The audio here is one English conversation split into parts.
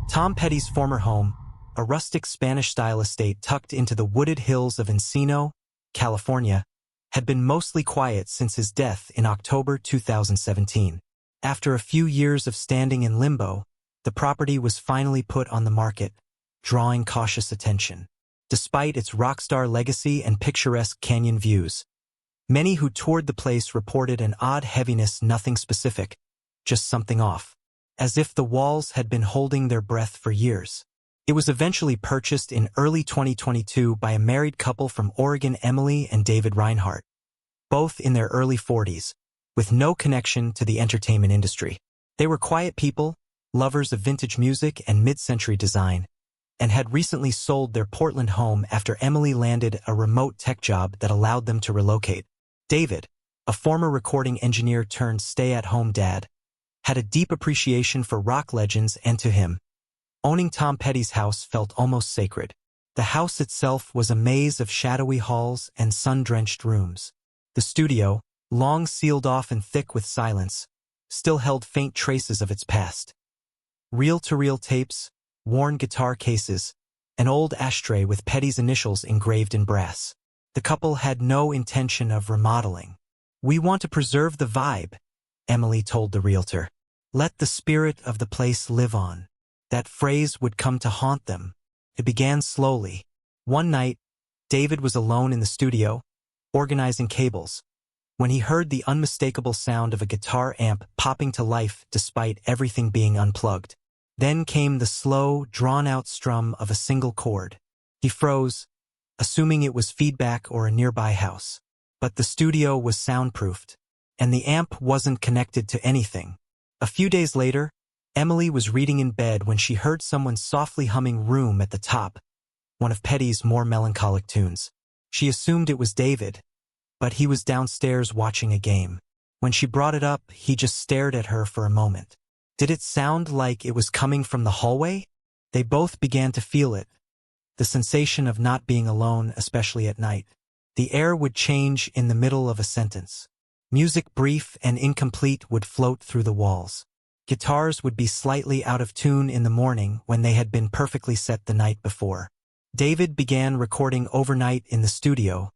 Tom Petty's former home, a rustic Spanish-style estate tucked into the wooded hills of Encino, California, had been mostly quiet since his death in October 2017. After a few years of standing in limbo, the property was finally put on the market, drawing cautious attention. Despite its rockstar legacy and picturesque canyon views, many who toured the place reported an odd heaviness, nothing specific, just something off, as if the walls had been holding their breath for years. It was eventually purchased in early 2022 by a married couple from Oregon, Emily and David Reinhardt, both in their early 40s, with no connection to the entertainment industry. They were quiet people, lovers of vintage music and mid-century design, and had recently sold their Portland home after Emily landed a remote tech job that allowed them to relocate. David, a former recording engineer turned stay-at-home dad, had a deep appreciation for rock legends, and to him, owning Tom Petty's house felt almost sacred. The house itself was a maze of shadowy halls and sun-drenched rooms. The studio, long sealed off and thick with silence, still held faint traces of its past. Reel-to-reel tapes, worn guitar cases, an old ashtray with Petty's initials engraved in brass. The couple had no intention of remodeling. "We want to preserve the vibe," Emily told the realtor. "Let the spirit of the place live on." That phrase would come to haunt them. It began slowly. One night, David was alone in the studio, organizing cables, when he heard the unmistakable sound of a guitar amp popping to life despite everything being unplugged. Then came the slow, drawn-out strum of a single chord. He froze, assuming it was feedback or a nearby house. But the studio was soundproofed, and the amp wasn't connected to anything. A few days later, Emily was reading in bed when she heard someone softly humming "Room" at the top, one of Petty's more melancholic tunes. She assumed it was David, but he was downstairs watching a game. When she brought it up, he just stared at her for a moment. Did it sound like it was coming from the hallway? They both began to feel it. The sensation of not being alone, especially at night. The air would change in the middle of a sentence. Music brief and incomplete would float through the walls. Guitars would be slightly out of tune in the morning when they had been perfectly set the night before. David began recording overnight in the studio,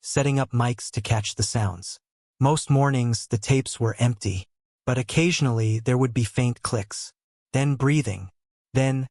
setting up mics to catch the sounds. Most mornings the tapes were empty, but occasionally there would be faint clicks, then breathing, then,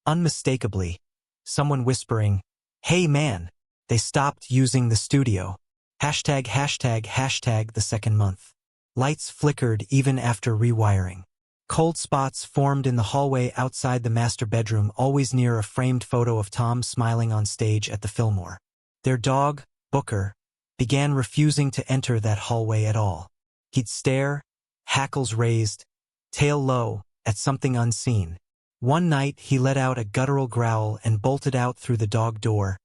unmistakably, someone whispering, "Hey man." They stopped using the studio. ##### the second month. Lights flickered even after rewiring. Cold spots formed in the hallway outside the master bedroom, always near a framed photo of Tom smiling on stage at the Fillmore. Their dog, Booker, began refusing to enter that hallway at all. He'd stare, hackles raised, tail low, at something unseen. One night he let out a guttural growl and bolted out through the dog door,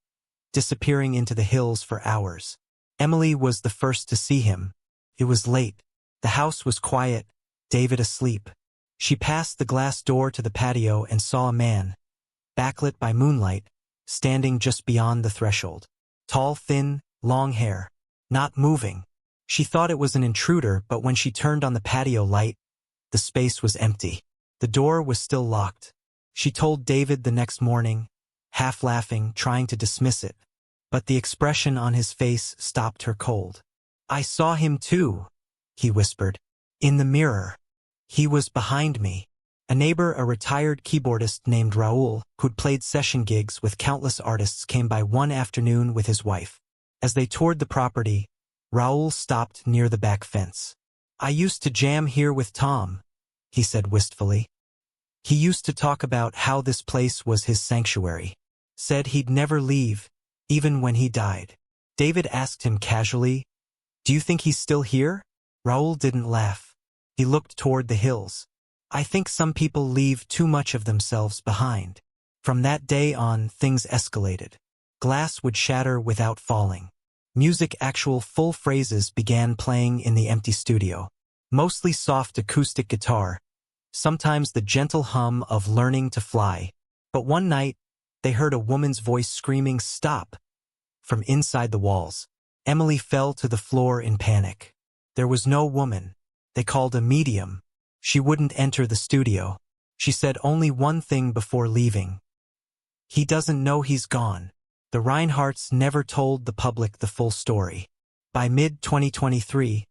disappearing into the hills for hours. Emily was the first to see him. It was late. The house was quiet, David asleep. She passed the glass door to the patio and saw a man, backlit by moonlight, standing just beyond the threshold. Tall, thin, long hair, not moving. She thought it was an intruder, but when she turned on the patio light, the space was empty. The door was still locked. She told David the next morning, half laughing, trying to dismiss it. But the expression on his face stopped her cold. "I saw him too," he whispered. "In the mirror. He was behind me." A neighbor, a retired keyboardist named Raul, who'd played session gigs with countless artists, came by one afternoon with his wife. As they toured the property, Raul stopped near the back fence. "I used to jam here with Tom," he said wistfully. "He used to talk about how this place was his sanctuary. Said he'd never leave, even when he died." David asked him casually, "Do you think he's still here?" Raul didn't laugh. He looked toward the hills. "I think some people leave too much of themselves behind." From that day on, things escalated. Glass would shatter without falling. Music, actual full phrases, began playing in the empty studio. Mostly soft acoustic guitar, sometimes the gentle hum of "Learning to Fly." But one night, they heard a woman's voice screaming, "Stop!" from inside the walls. Emily fell to the floor in panic. There was no woman. They called a medium. She wouldn't enter the studio. She said only one thing before leaving. He doesn't know he's gone. The Reinhardts never told the public the full story. By mid-2023,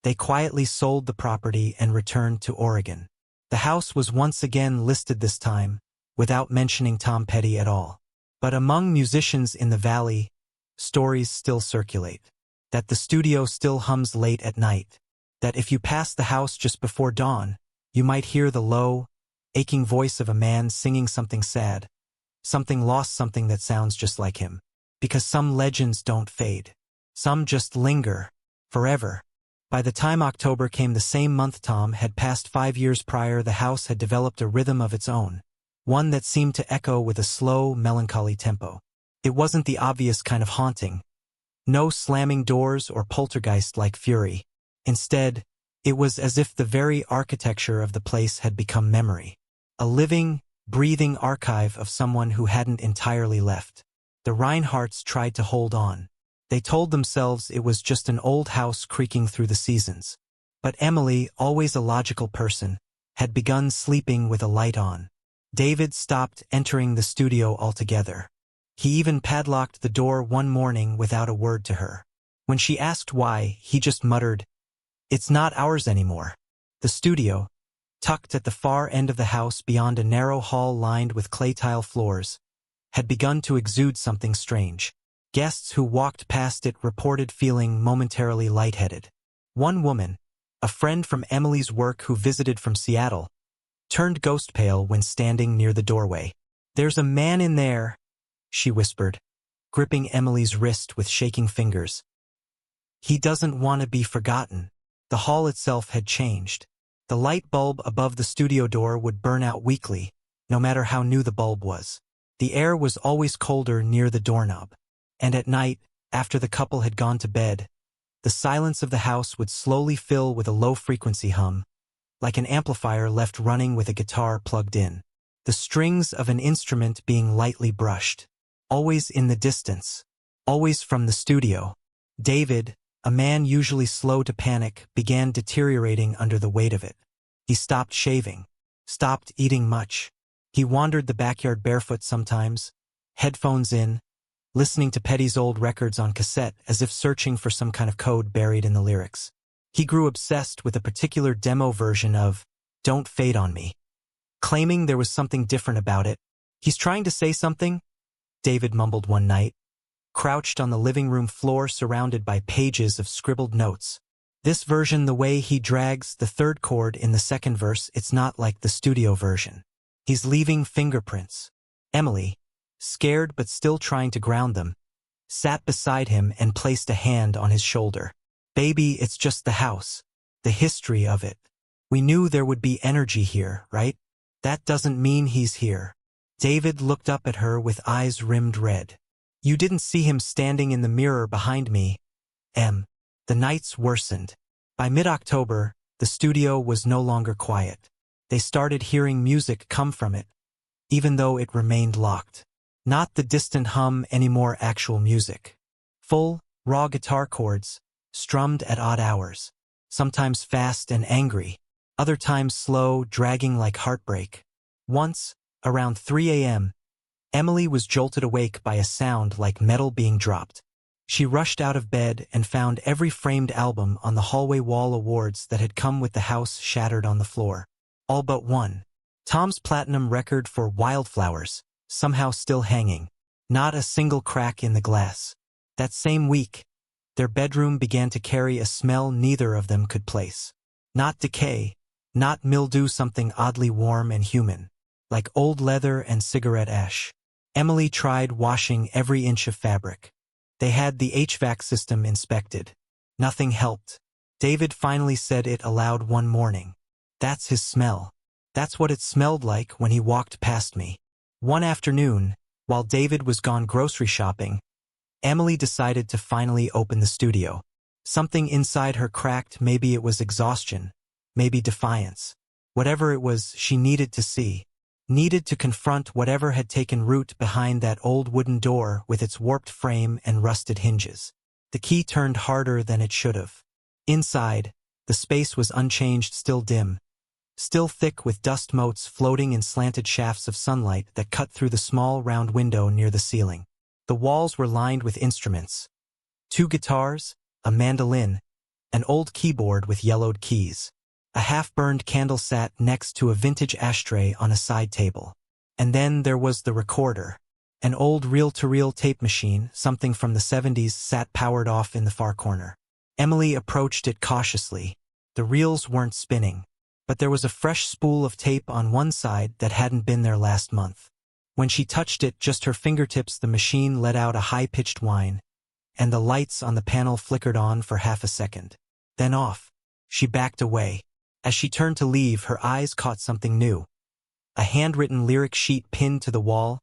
they quietly sold the property and returned to Oregon. The house was once again listed this time, without mentioning Tom Petty at all. But among musicians in the valley, stories still circulate. That the studio still hums late at night. That if you pass the house just before dawn, you might hear the low, aching voice of a man singing something sad. Something lost, something that sounds just like him. Because some legends don't fade. Some just linger, forever. By the time October came, the same month Tom had passed 5 years prior, the house had developed a rhythm of its own. One that seemed to echo with a slow, melancholy tempo. It wasn't the obvious kind of haunting. No slamming doors or poltergeist-like fury. Instead, it was as if the very architecture of the place had become memory. A living, breathing archive of someone who hadn't entirely left. The Reinhardts tried to hold on. They told themselves it was just an old house creaking through the seasons. But Emily, always a logical person, had begun sleeping with a light on. David stopped entering the studio altogether. He even padlocked the door one morning without a word to her. When she asked why, he just muttered, "It's not ours anymore." The studio, tucked at the far end of the house beyond a narrow hall lined with clay tile floors, had begun to exude something strange. Guests who walked past it reported feeling momentarily lightheaded. One woman, a friend from Emily's work who visited from Seattle, turned ghost pale when standing near the doorway. "There's a man in there," she whispered, gripping Emily's wrist with shaking fingers. "He doesn't want to be forgotten." The hall itself had changed. The light bulb above the studio door would burn out weekly, no matter how new the bulb was. The air was always colder near the doorknob. And at night, after the couple had gone to bed, the silence of the house would slowly fill with a low-frequency hum, like an amplifier left running with a guitar plugged in. The strings of an instrument being lightly brushed. Always in the distance. Always from the studio. David, a man usually slow to panic, began deteriorating under the weight of it. He stopped shaving. Stopped eating much. He wandered the backyard barefoot sometimes, headphones in, listening to Petty's old records on cassette as if searching for some kind of code buried in the lyrics. He grew obsessed with a particular demo version of "Don't Fade on Me," claiming there was something different about it. "He's trying to say something," David mumbled one night, crouched on the living room floor surrounded by pages of scribbled notes. "This version, the way he drags the third chord in the second verse, it's not like the studio version. He's leaving fingerprints." Emily, scared but still trying to ground them, sat beside him and placed a hand on his shoulder. "Baby, it's just the house. The history of it. We knew there would be energy here, right? That doesn't mean he's here." David looked up at her with eyes rimmed red. "You didn't see him standing in the mirror behind me, Em." The nights worsened. By mid-October, the studio was no longer quiet. They started hearing music come from it, even though it remained locked. Not the distant hum anymore, actual music. Full, raw guitar chords, strummed at odd hours. Sometimes fast and angry, other times slow, dragging like heartbreak. Once, around 3 a.m., Emily was jolted awake by a sound like metal being dropped. She rushed out of bed and found every framed album on the hallway wall, awards that had come with the house shattered on the floor. All but one. Tom's platinum record for Wildflowers, somehow still hanging. Not a single crack in the glass. That same week, their bedroom began to carry a smell neither of them could place. Not decay, not mildew, something oddly warm and human, like old leather and cigarette ash. Emily tried washing every inch of fabric. They had the HVAC system inspected. Nothing helped. David finally said it aloud one morning. "That's his smell. That's what it smelled like when he walked past me." One afternoon, while David was gone grocery shopping, Emily decided to finally open the studio. Something inside her cracked. Maybe it was exhaustion, maybe defiance. Whatever it was, she needed to see. Needed to confront whatever had taken root behind that old wooden door with its warped frame and rusted hinges. The key turned harder than it should have. Inside, the space was unchanged, still dim, still thick with dust motes floating in slanted shafts of sunlight that cut through the small round window near the ceiling. The walls were lined with instruments. 2 guitars, a mandolin, an old keyboard with yellowed keys. A half-burned candle sat next to a vintage ashtray on a side table. And then there was the recorder. An old reel-to-reel tape machine, something from the 70s, sat powered off in the far corner. Emily approached it cautiously. The reels weren't spinning, but there was a fresh spool of tape on one side that hadn't been there last month. When she touched it, just her fingertips, the machine let out a high-pitched whine, and the lights on the panel flickered on for half a second. Then off. She backed away. As she turned to leave, her eyes caught something new. A handwritten lyric sheet pinned to the wall,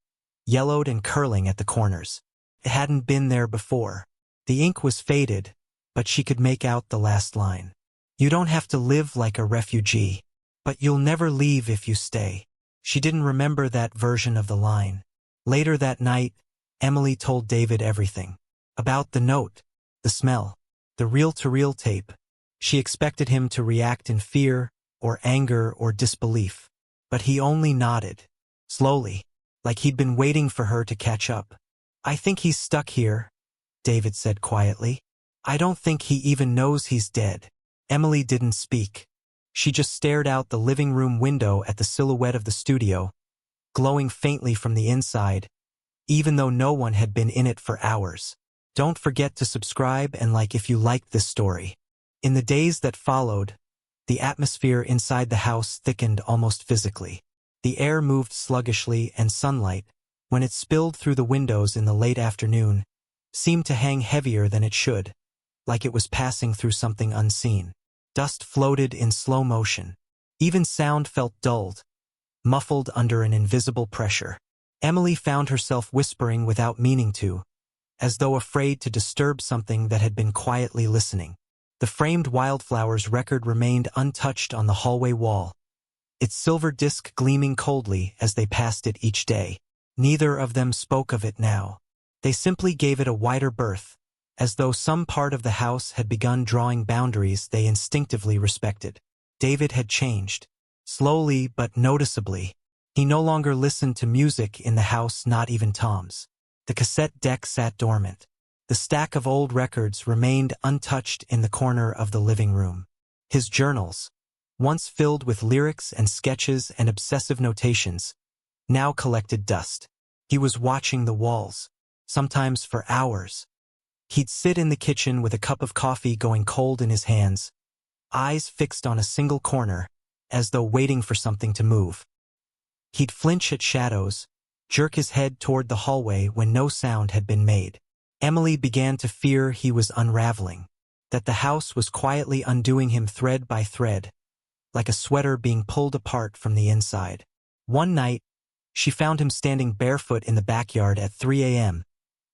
yellowed and curling at the corners. It hadn't been there before. The ink was faded, but she could make out the last line. You don't have to live like a refugee, but you'll never leave if you stay. She didn't remember that version of the line. Later that night, Emily told David everything. About the note, the smell, the reel-to-reel tape. She expected him to react in fear, or anger, or disbelief. But he only nodded. Slowly, like he'd been waiting for her to catch up. I think he's stuck here, David said quietly. I don't think he even knows he's dead. Emily didn't speak. She just stared out the living room window at the silhouette of the studio, glowing faintly from the inside, even though no one had been in it for hours. Don't forget to subscribe and like if you liked this story. In the days that followed, the atmosphere inside the house thickened almost physically. The air moved sluggishly, and sunlight, when it spilled through the windows in the late afternoon, seemed to hang heavier than it should, like it was passing through something unseen. Dust floated in slow motion. Even sound felt dulled, muffled under an invisible pressure. Emily found herself whispering without meaning to, as though afraid to disturb something that had been quietly listening. The framed Wildflowers record remained untouched on the hallway wall, its silver disc gleaming coldly as they passed it each day. Neither of them spoke of it now. They simply gave it a wider berth, as though some part of the house had begun drawing boundaries they instinctively respected. David had changed. Slowly but noticeably. He no longer listened to music in the house, not even Tom's. The cassette deck sat dormant. The stack of old records remained untouched in the corner of the living room. His journals, once filled with lyrics and sketches and obsessive notations, now collected dust. He was watching the walls, sometimes for hours. He'd sit in the kitchen with a cup of coffee going cold in his hands, eyes fixed on a single corner, as though waiting for something to move. He'd flinch at shadows, jerk his head toward the hallway when no sound had been made. Emily began to fear he was unraveling, that the house was quietly undoing him thread by thread, like a sweater being pulled apart from the inside. One night, she found him standing barefoot in the backyard at 3 a.m.,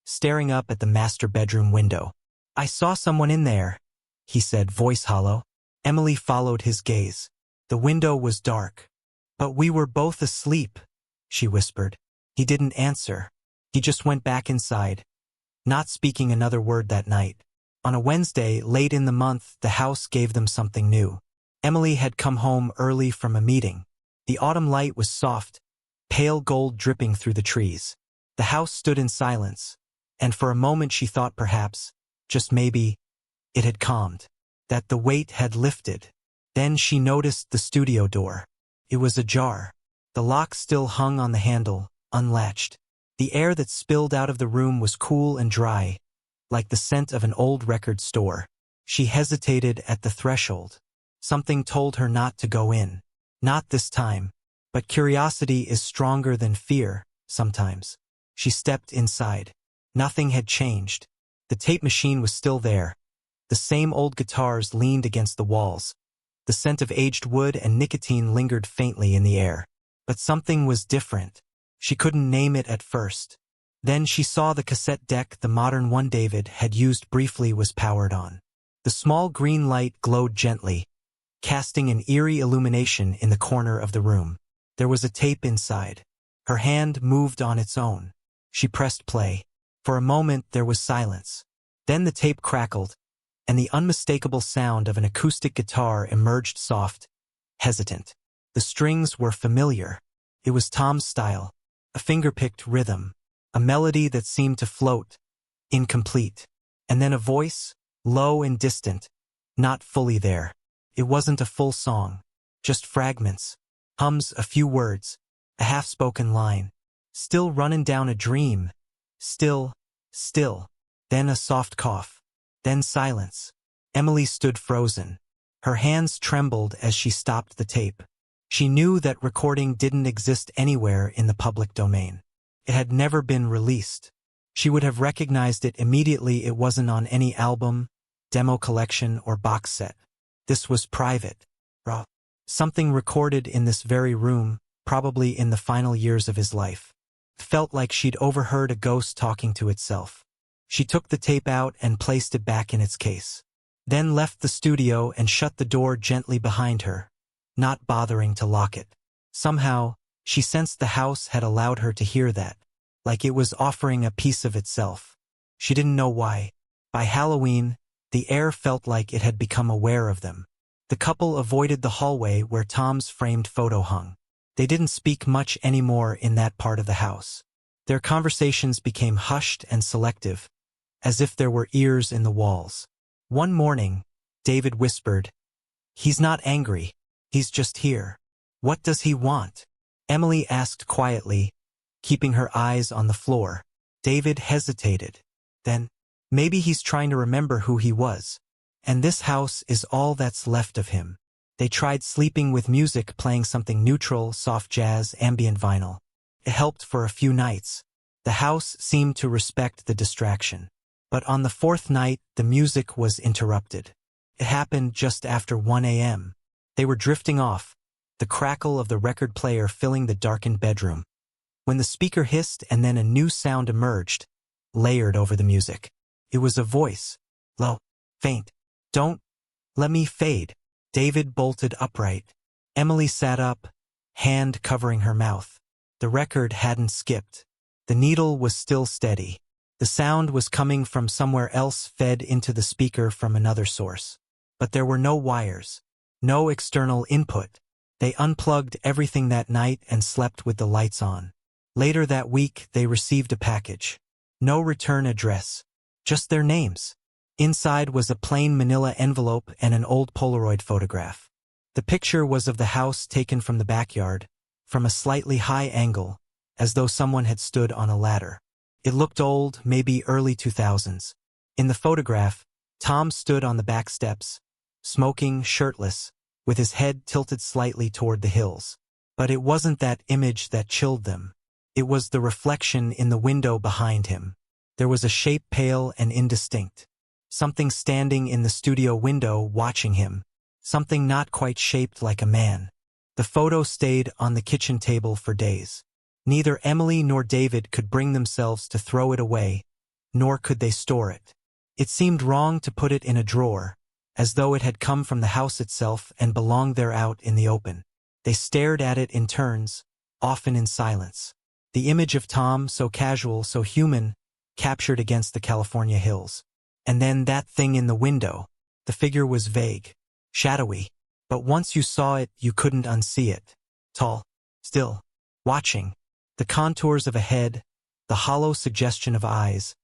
staring up at the master bedroom window. I saw someone in there, he said, voice hollow. Emily followed his gaze. The window was dark. But we were both asleep, she whispered. He didn't answer. He just went back inside, not speaking another word that night. On a Wednesday, late in the month, the house gave them something new. Emily had come home early from a meeting. The autumn light was soft, pale gold dripping through the trees. The house stood in silence, and for a moment she thought perhaps, just maybe, it had calmed, that the weight had lifted. Then she noticed the studio door. It was ajar. The lock still hung on the handle, unlatched. The air that spilled out of the room was cool and dry, like the scent of an old record store. She hesitated at the threshold. Something told her not to go in. Not this time. But curiosity is stronger than fear, sometimes. She stepped inside. Nothing had changed. The tape machine was still there. The same old guitars leaned against the walls. The scent of aged wood and nicotine lingered faintly in the air. But something was different. She couldn't name it at first. Then she saw the cassette deck, the modern one David had used briefly, was powered on. The small green light glowed gently, casting an eerie illumination in the corner of the room. There was a tape inside. Her hand moved on its own. She pressed play. For a moment there was silence. Then the tape crackled, and the unmistakable sound of an acoustic guitar emerged, soft, hesitant. The strings were familiar. It was Tom's style, a finger-picked rhythm, a melody that seemed to float, incomplete. And then a voice, low and distant, not fully there. It wasn't a full song, just fragments, hums, a few words, a half-spoken line. Still running down a dream. Still. Then a soft cough. Then silence. Emily stood frozen. Her hands trembled as she stopped the tape. She knew that recording didn't exist anywhere in the public domain. It had never been released. She would have recognized it immediately. It wasn't on any album, demo collection, or box set. This was private, raw. Something recorded in this very room, probably in the final years of his life. Felt like she'd overheard a ghost talking to itself. She took the tape out and placed it back in its case. Then left the studio and shut the door gently behind her, not bothering to lock it. Somehow, she sensed the house had allowed her to hear that, like it was offering a piece of itself. She didn't know why. By Halloween, the air felt like it had become aware of them. The couple avoided the hallway where Tom's framed photo hung. They didn't speak much anymore in that part of the house. Their conversations became hushed and selective, as if there were ears in the walls. One morning, David whispered, "He's not angry. He's just here." "What does he want?" Emily asked quietly, keeping her eyes on the floor. David hesitated. Then, "Maybe he's trying to remember who he was. And this house is all that's left of him." They tried sleeping with music playing something neutral, soft jazz, ambient vinyl. It helped for a few nights. The house seemed to respect the distraction. But on the fourth night, the music was interrupted. It happened just after 1 a.m. They were drifting off, the crackle of the record player filling the darkened bedroom. When the speaker hissed and then a new sound emerged, layered over the music. It was a voice. Low. Faint. "Don't let me fade." David bolted upright. Emily sat up, hand covering her mouth. The record hadn't skipped. The needle was still steady. The sound was coming from somewhere else, fed into the speaker from another source. But there were no wires, no external input. They unplugged everything that night and slept with the lights on. Later that week, they received a package. No return address, just their names. Inside was a plain manila envelope and an old Polaroid photograph. The picture was of the house taken from the backyard, from a slightly high angle, as though someone had stood on a ladder. It looked old, maybe early 2000s. In the photograph, Tom stood on the back steps, smoking, shirtless, with his head tilted slightly toward the hills. But it wasn't that image that chilled them. It was the reflection in the window behind him. There was a shape pale and indistinct. Something standing in the studio window watching him. Something not quite shaped like a man. The photo stayed on the kitchen table for days. Neither Emily nor David could bring themselves to throw it away, nor could they store it. It seemed wrong to put it in a drawer, as though it had come from the house itself and belonged there out in the open. They stared at it in turns, often in silence. The image of Tom, so casual, so human, captured against the California hills. And then that thing in the window. The figure was vague, shadowy, but once you saw it, you couldn't unsee it. Tall, still, watching. The contours of a head, the hollow suggestion of eyes,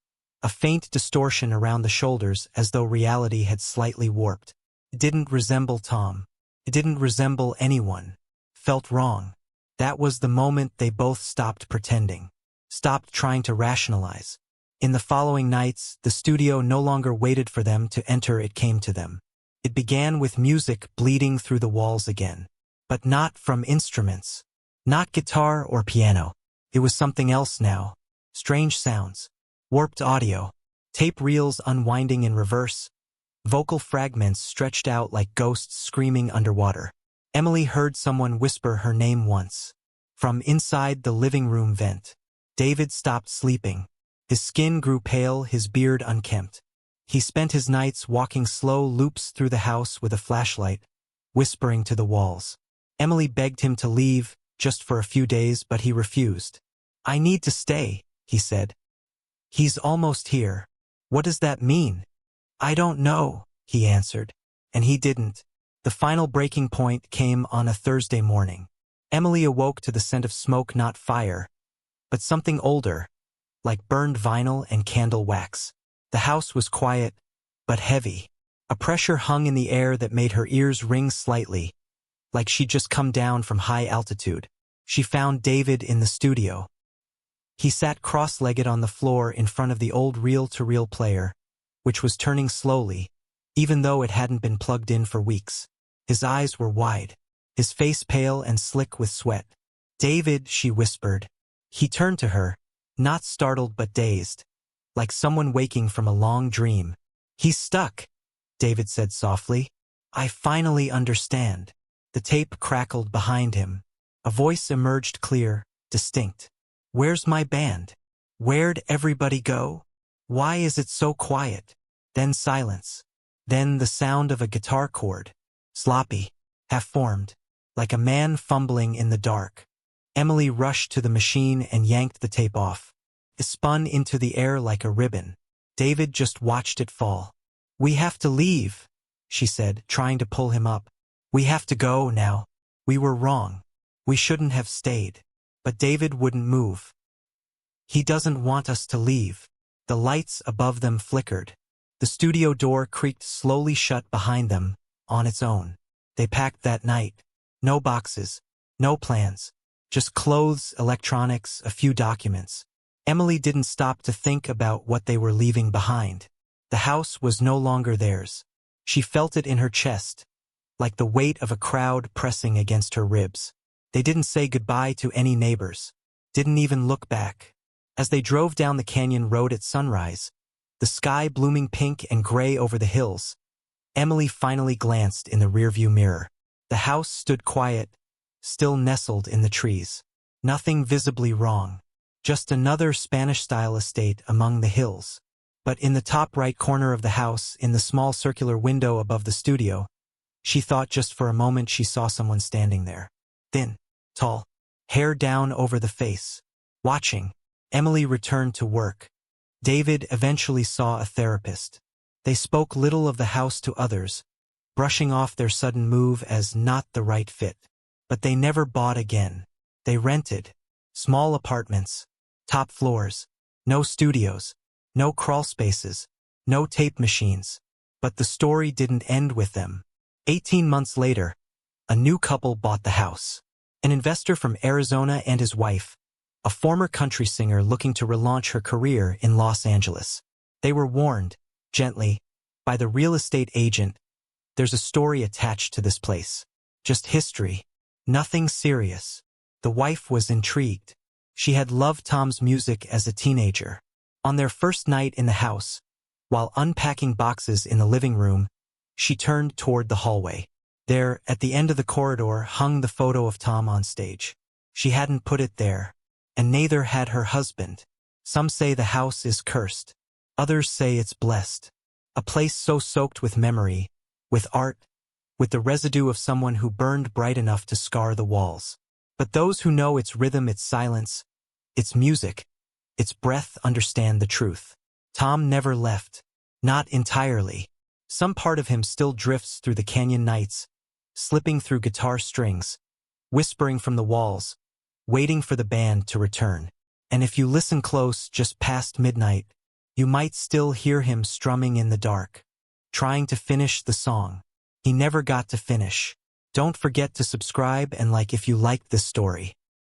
a faint distortion around the shoulders as though reality had slightly warped. It didn't resemble Tom. It didn't resemble anyone. Felt wrong. That was the moment they both stopped pretending, stopped trying to rationalize. In the following nights, the studio no longer waited for them to enter, it came to them. It began with music bleeding through the walls again. But not from instruments. Not guitar or piano. It was something else now. Strange sounds. Warped audio. Tape reels unwinding in reverse. Vocal fragments stretched out like ghosts screaming underwater. Emily heard someone whisper her name once. From inside the living room vent. David stopped sleeping. His skin grew pale, his beard unkempt. He spent his nights walking slow loops through the house with a flashlight, whispering to the walls. Emily begged him to leave, just for a few days, but he refused. "I need to stay," he said. "He's almost here." "What does that mean?" "I don't know," he answered. And he didn't. The final breaking point came on a Thursday morning. Emily awoke to the scent of smoke, not fire, but something older, like burned vinyl and candle wax. The house was quiet, but heavy. A pressure hung in the air that made her ears ring slightly, like she'd just come down from high altitude. She found David in the studio. He sat cross-legged on the floor in front of the old reel-to-reel player, which was turning slowly, even though it hadn't been plugged in for weeks. His eyes were wide, his face pale and slick with sweat. "David," she whispered. He turned to her, not startled but dazed, like someone waking from a long dream. "He's stuck," David said softly. "I finally understand." The tape crackled behind him. A voice emerged clear, distinct. "Where's my band? Where'd everybody go? Why is it so quiet?" Then silence. Then the sound of a guitar chord, sloppy, half-formed, like a man fumbling in the dark. Emily rushed to the machine and yanked the tape off. It spun into the air like a ribbon. David just watched it fall. "We have to leave," she said, trying to pull him up. "We have to go now. We were wrong. We shouldn't have stayed." But David wouldn't move. "He doesn't want us to leave." The lights above them flickered. The studio door creaked slowly shut behind them, on its own. They packed that night. No boxes, no plans, just clothes, electronics, a few documents. Emily didn't stop to think about what they were leaving behind. The house was no longer theirs. She felt it in her chest, like the weight of a crowd pressing against her ribs. They didn't say goodbye to any neighbors, didn't even look back. As they drove down the canyon road at sunrise, the sky blooming pink and gray over the hills, Emily finally glanced in the rearview mirror. The house stood quiet, still nestled in the trees. Nothing visibly wrong. Just another Spanish-style estate among the hills. But in the top right corner of the house, in the small circular window above the studio, she thought just for a moment she saw someone standing there. Thin, tall, hair down over the face. Watching. Emily returned to work. David eventually saw a therapist. They spoke little of the house to others, brushing off their sudden move as not the right fit. But they never bought again. They rented. Small apartments. Top floors. No studios. No crawl spaces. No tape machines. But the story didn't end with them. 18 months later, a new couple bought the house. An investor from Arizona and his wife, a former country singer looking to relaunch her career in Los Angeles. They were warned, gently, by the real estate agent, "There's a story attached to this place. Just history. Nothing serious." The wife was intrigued. She had loved Tom's music as a teenager. On their first night in the house, while unpacking boxes in the living room, she turned toward the hallway. There, at the end of the corridor, hung the photo of Tom on stage. She hadn't put it there, and neither had her husband. Some say the house is cursed. Others say it's blessed. A place so soaked with memory, with art, with the residue of someone who burned bright enough to scar the walls. But those who know its rhythm, its silence, its music, its breath understand the truth. Tom never left. Not entirely. Some part of him still drifts through the canyon nights, slipping through guitar strings, whispering from the walls, waiting for the band to return. And if you listen close just past midnight, you might still hear him strumming in the dark, trying to finish the song he never got to finish. Don't forget to subscribe and like if you liked this story.